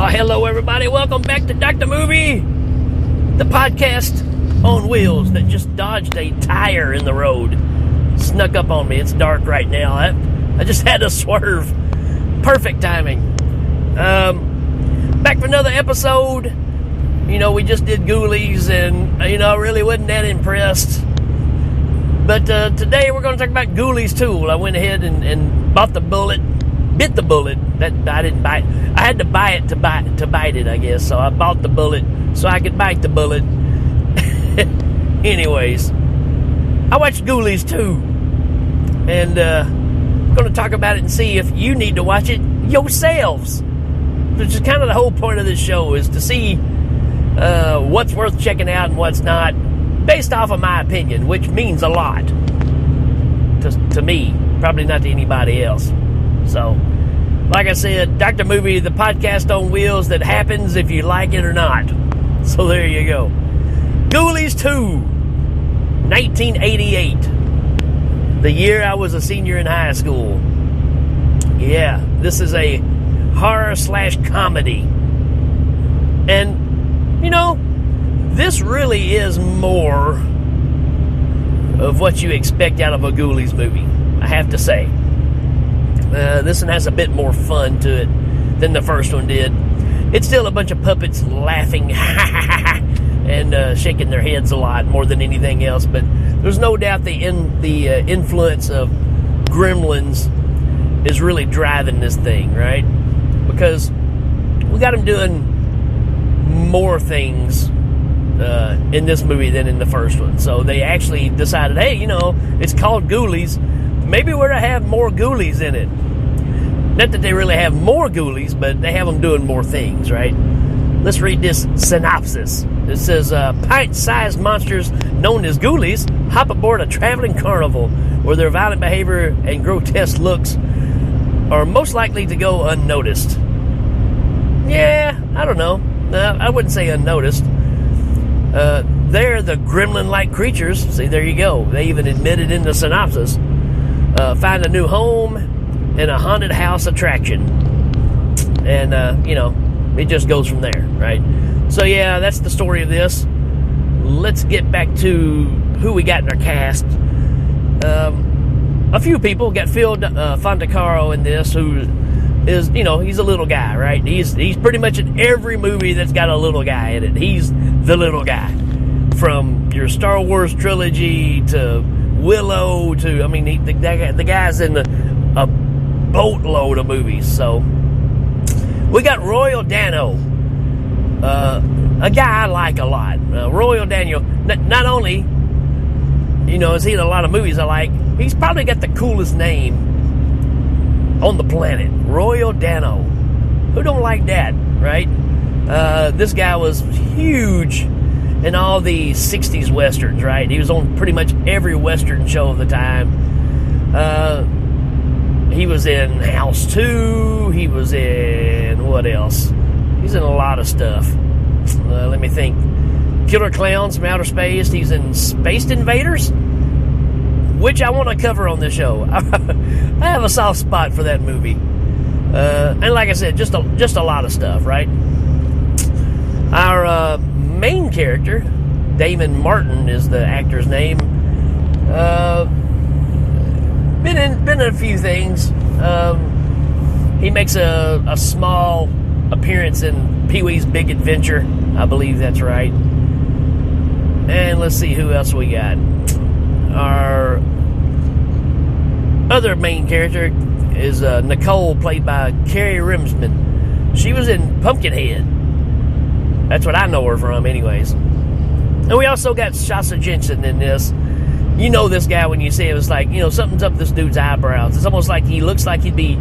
Hello everybody, welcome back to Dr. Movie, the podcast on wheels that just dodged a tire in the road. Snuck up on me. It's dark right now. I just had to swerve. Perfect timing. Back for another episode. You know, we just did Ghoulies, and I really wasn't that impressed. But today we're going to talk about Ghoulies 2. Well, I went ahead and bit the bullet. That I didn't bite. I had to buy it to bite it, I guess. So I bought the bullet so I could bite the bullet. Anyways, I watched Ghoulies 2, and I'm going to talk about it and see if you need to watch it yourselves. Which is kind of the whole point of this show, is to see what's worth checking out and what's not, based off of my opinion, which means a lot to me, probably not to anybody else. So, like I said, Dr. Movie, the podcast on wheels that happens if you like it or not. So there you go. Ghoulies 2, 1988. The year I was a senior in high school. Yeah, this is a horror/comedy. And, this really is more of what you expect out of a Ghoulies movie, I have to say. This one has a bit more fun to it than the first one did. It's still a bunch of puppets laughing and shaking their heads a lot more than anything else. But there's no doubt the influence of Gremlins is really driving this thing, right? Because we got them doing more things in this movie than in the first one. So they actually decided, hey, it's called Ghoulies. Maybe we're to have more Ghoulies in it. Not that they really have more Ghoulies, but they have them doing more things, right? Let's read this synopsis. It says, pint-sized monsters known as Ghoulies hop aboard a traveling carnival where their violent behavior and grotesque looks are most likely to go unnoticed. Yeah, I don't know. I wouldn't say unnoticed. They're the gremlin-like creatures. See, there you go. They even admitted in the synopsis. Find a new home and a haunted house attraction. And, it just goes from there, right? So, yeah, that's the story of this. Let's get back to who we got in our cast. A few people got Phil Fondacaro in this, who is, he's a little guy, right? He's pretty much in every movie that's got a little guy in it. He's the little guy. From your Star Wars trilogy to Willow to, the guy's in a boatload of movies. So we got Royal Dano, a guy I like a lot. Royal Dano, not only, is he in a lot of movies I like, he's probably got the coolest name on the planet. Royal Dano. Who don't like that, right? This guy was huge in all the 60s westerns, right? He was on pretty much every western show of the time. He was in House 2. He was in, what else? He's in a lot of stuff. Let me think. Killer Clowns from Outer Space. He's in Space Invaders, which I want to cover on this show. I have a soft spot for that movie. And like I said, just a lot of stuff, right? Our main character, Damon Martin is the actor's name. Been in a few things. He makes a small appearance in Pee-wee's Big Adventure. I believe that's right. And let's see who else we got. Our other main character is Nicole, played by Carrie Rimsman. She was in Pumpkinhead. That's what I know her from, anyways. And we also got Shasa Jensen in this. You know this guy when you see him. It's like, something's up this dude's eyebrows. It's almost like he looks like he'd be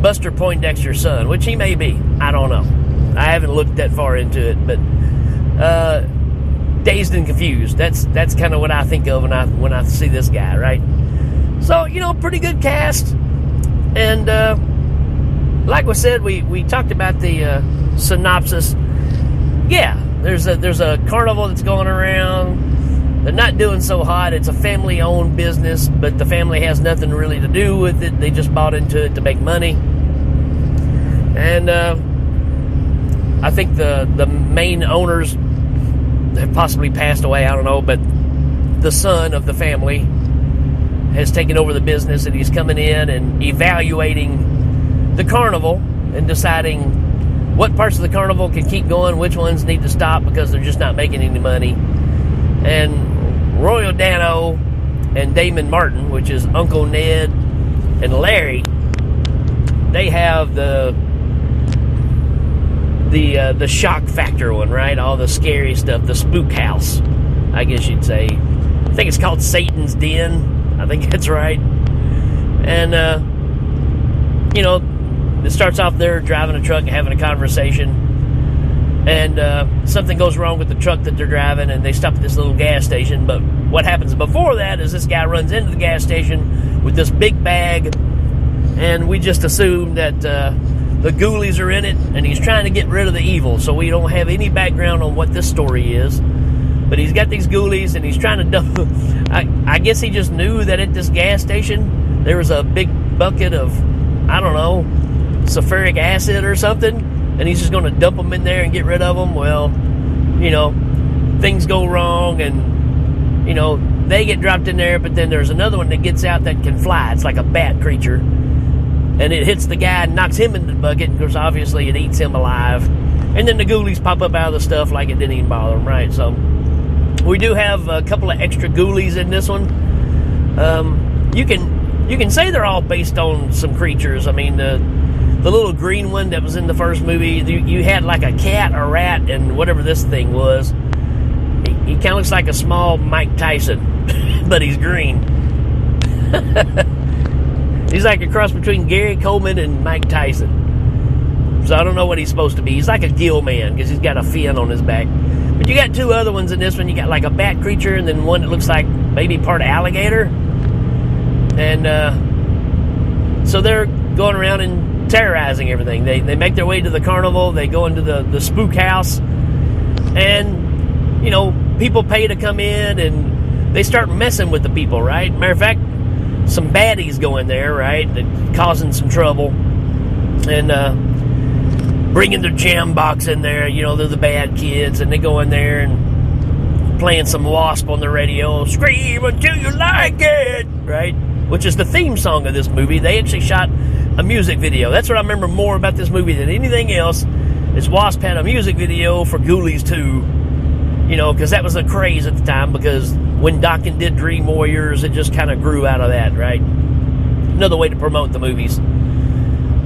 Buster Poindexter's son, which he may be. I don't know. I haven't looked that far into it, but Dazed and Confused. That's kind of what I think of when I see this guy, right? So, pretty good cast. And like we said, we talked about the synopsis. Yeah, there's a carnival that's going around. They're not doing so hot. It's a family-owned business, but the family has nothing really to do with it. They just bought into it to make money. And I think the main owners have possibly passed away, I don't know, but the son of the family has taken over the business, and he's coming in and evaluating the carnival and deciding what parts of the carnival can keep going, which ones need to stop because they're just not making any money. And Royal Dano and Damon Martin, which is Uncle Ned and Larry, they have the shock factor one, right? All the scary stuff, the spook house, I guess you'd say. I think it's called Satan's Den. I think that's right. And, it starts off there driving a truck and having a conversation. And something goes wrong with the truck that they're driving, and they stop at this little gas station. But what happens before that is this guy runs into the gas station with this big bag, and we just assume that the Ghoulies are in it, and he's trying to get rid of the evil. So we don't have any background on what this story is. But he's got these Ghoulies, and he's trying to dump. I guess he just knew that at this gas station there was a big bucket of, I don't know, sulfuric acid or something, and he's just going to dump them in there and get rid of them. Well, things go wrong, and they get dropped in there. But then there's another one that gets out that can fly. It's like a bat creature, and it hits the guy and knocks him into the bucket, because obviously it eats him alive. And then the Ghoulies pop up out of the stuff like it didn't even bother them, right? So we do have a couple of extra Ghoulies in this one. You can say they're all based on some creatures. I mean, the little green one that was in the first movie, you had like a cat, a rat, and whatever this thing was. He kind of looks like a small Mike Tyson, but he's green. He's like a cross between Gary Coleman and Mike Tyson. So I don't know what he's supposed to be. He's like a gill man because he's got a fin on his back. But you got two other ones in this one. You got like a bat creature, and then one that looks like maybe part alligator. And so they're going around and terrorizing everything. They make their way to the carnival. They go into the spook house. And, people pay to come in, and they start messing with the people, right? Matter of fact, some baddies go in there, right, that causing some trouble. And bringing their jam box in there. They're the bad kids, and they go in there and playing some Wasp on the radio. Scream until you like it, right? Which is the theme song of this movie. They actually shot a music video. That's what I remember more about this movie than anything else, is Wasp had a music video for Ghoulies 2. Because that was the craze at the time, because when Dokken did Dream Warriors, it just kind of grew out of that, right? Another way to promote the movies.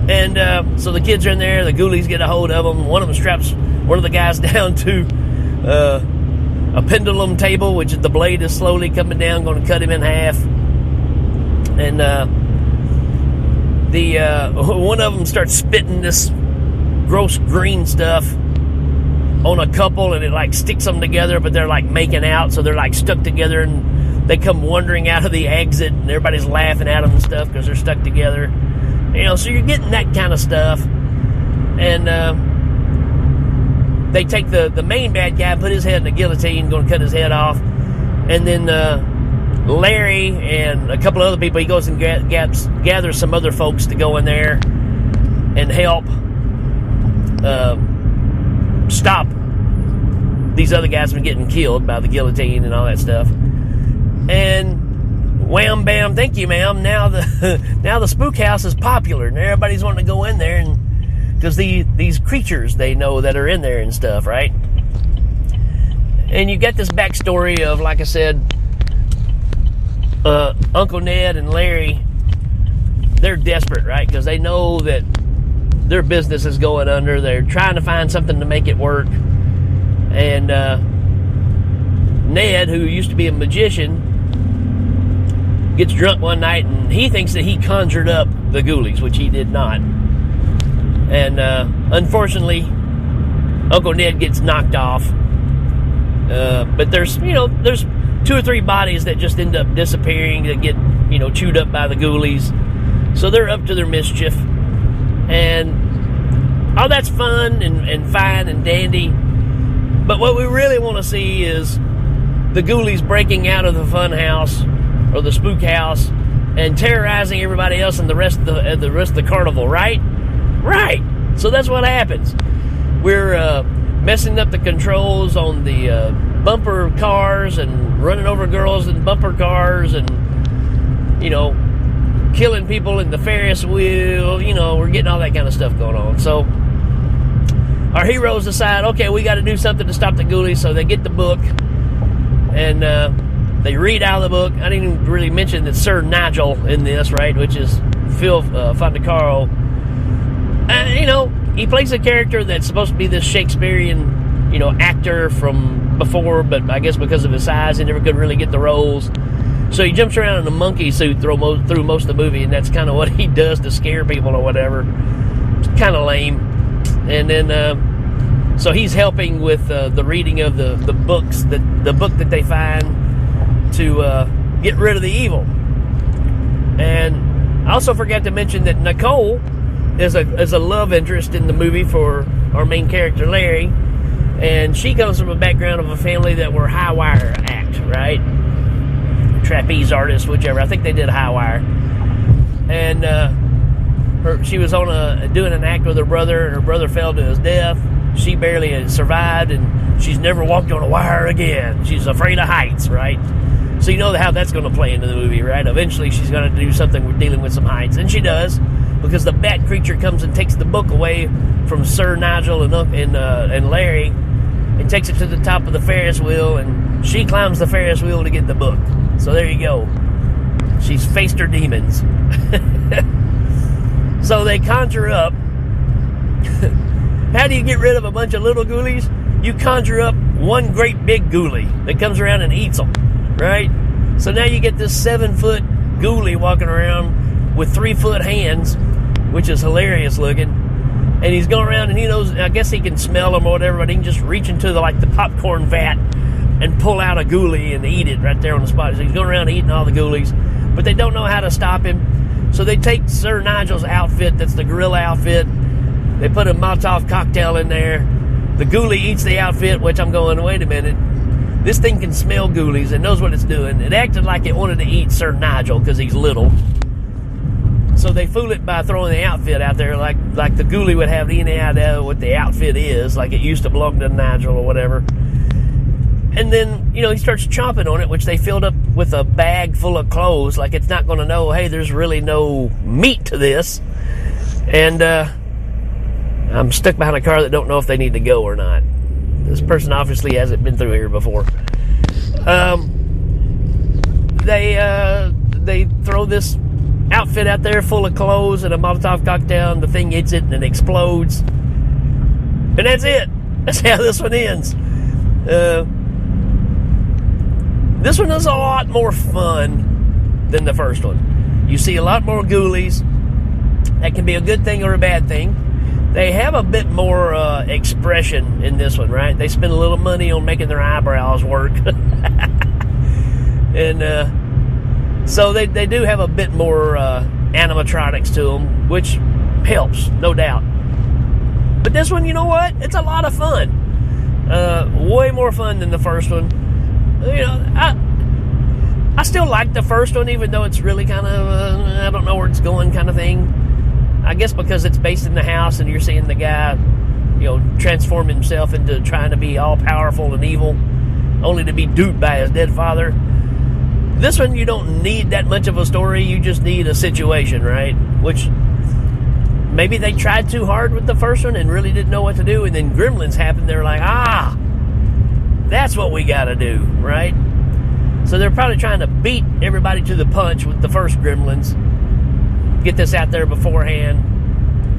And so the kids are in there. The Ghoulies get a hold of them. One of them straps one of the guys down to a pendulum table, which the blade is slowly coming down, going to cut him in half. And one of them starts spitting this gross green stuff on a couple, and it like sticks them together, but they're like making out, so they're like stuck together, and they come wandering out of the exit, and everybody's laughing at them and stuff because they're stuck together. So you're getting that kind of stuff. And they take the main bad guy, put his head in a guillotine, going to cut his head off. And then Larry and a couple of other people, he goes and gathers some other folks to go in there and help stop these other guys from getting killed by the guillotine and all that stuff. And wham bam, thank you, ma'am. Now the spook house is popular, and everybody's wanting to go in there, and because these creatures they know that are in there and stuff, right? And you get this backstory of, like I said, Uncle Ned and Larry. They're desperate, right? Because they know that their business is going under. They're trying to find something to make it work. And Ned, who used to be a magician, gets drunk one night, and he thinks that he conjured up the Ghoulies, which he did not. And unfortunately, Uncle Ned gets knocked off. But there's 2 or 3 bodies that just end up disappearing, that get chewed up by the Ghoulies. So they're up to their mischief. And all that's fun and fine and dandy. But what we really want to see is the Ghoulies breaking out of the fun house or the spook house and terrorizing everybody else and the rest of the carnival, right? Right. So that's what happens. We're messing up the controls on the bumper cars and running over girls in bumper cars and, killing people in the Ferris wheel. We're getting all that kind of stuff going on. So our heroes decide, okay, we got to do something to stop the Ghoulies. So they get the book and they read out of the book. I didn't even really mention that Sir Nigel in this, right, which is Phil Fondacaro. He plays a character that's supposed to be this Shakespearean, actor from before, but I guess because of his size, he never could really get the roles. So he jumps around in a monkey suit through most of the movie, and that's kind of what he does to scare people or whatever. It's kind of lame. And then, so he's helping with the reading of the books, the book that they find to get rid of the evil. And I also forgot to mention that Nicole is a love interest in the movie for our main character, Larry. And she comes from a background of a family that were high wire act, right? Trapeze artists, whichever. I think they did high wire. And she was on doing an act with her brother, and her brother fell to his death. She barely survived, and she's never walked on a wire again. She's afraid of heights, right? So you know how that's going to play into the movie, right? Eventually she's going to do something with dealing with some heights, and she does, because the bat creature comes and takes the book away from Sir Nigel and Larry, and takes it to the top of the Ferris wheel, and she climbs the Ferris wheel to get the book. So there you go. She's faced her demons. So they conjure up. How do you get rid of a bunch of little ghoulies? You conjure up one great big ghoulie that comes around and eats them, right? So now you get this 7-foot ghoulie walking around with 3-foot hands, which is hilarious looking. And he's going around and he knows, I guess he can smell them or whatever, but he can just reach into the popcorn vat and pull out a ghoulie and eat it right there on the spot. So he's going around eating all the ghoulies, but they don't know how to stop him. So they take Sir Nigel's outfit, that's the gorilla outfit. They put a Molotov cocktail in there. The ghoulie eats the outfit, which I'm going, wait a minute. This thing can smell ghoulies and knows what it's doing. It acted like it wanted to eat Sir Nigel because he's little. So they fool it by throwing the outfit out there like the ghoulie would have any idea what the outfit is, like it used to belong to Nigel or whatever. And then, he starts chomping on it, which they filled up with a bag full of clothes, like it's not going to know, hey, there's really no meat to this. And I'm stuck behind a car that don't know if they need to go or not. This person obviously hasn't been through here before. They throw this outfit out there full of clothes and a Molotov cocktail, and the thing hits it and it explodes. And that's it. That's how this one ends. This one is a lot more fun than the first one. You see a lot more ghoulies. That can be a good thing or a bad thing. They have a bit more expression in this one, right? They spend a little money on making their eyebrows work. And so they do have a bit more animatronics to them, which helps, no doubt. But this one, you know what? It's a lot of fun. Way more fun than the first one. I still like the first one, even though it's really kind of, I don't know where it's going kind of thing. I guess because it's based in the house and you're seeing the guy, transform himself into trying to be all-powerful and evil, only to be duped by his dead father. This one, you don't need that much of a story. You just need a situation, right? Which maybe they tried too hard with the first one and really didn't know what to do, and then Gremlins happened. They're like, that's what we got to do, right? So they're probably trying to beat everybody to the punch with the first Gremlins, get this out there beforehand,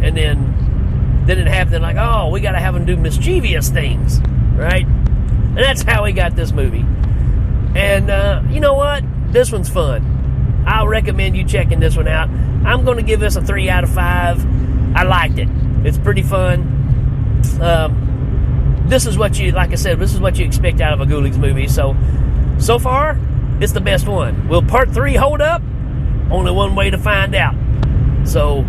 and then it happened. They're like, we got to have them do mischievous things, right? And that's how we got this movie. And you know what? This one's fun. I'll recommend you checking this one out. I'm going to give this a 3 out of 5. I liked it. It's pretty fun. This is what you, like I said, this is what you expect out of a Ghoulies movie. So far, it's the best one. Will part 3 hold up? Only one way to find out. So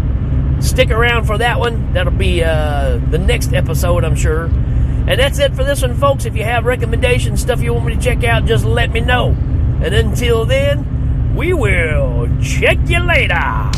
stick around for that one. That'll be the next episode, I'm sure. And that's it for this one, folks. If you have recommendations, stuff you want me to check out, just let me know. And until then, we will check you later.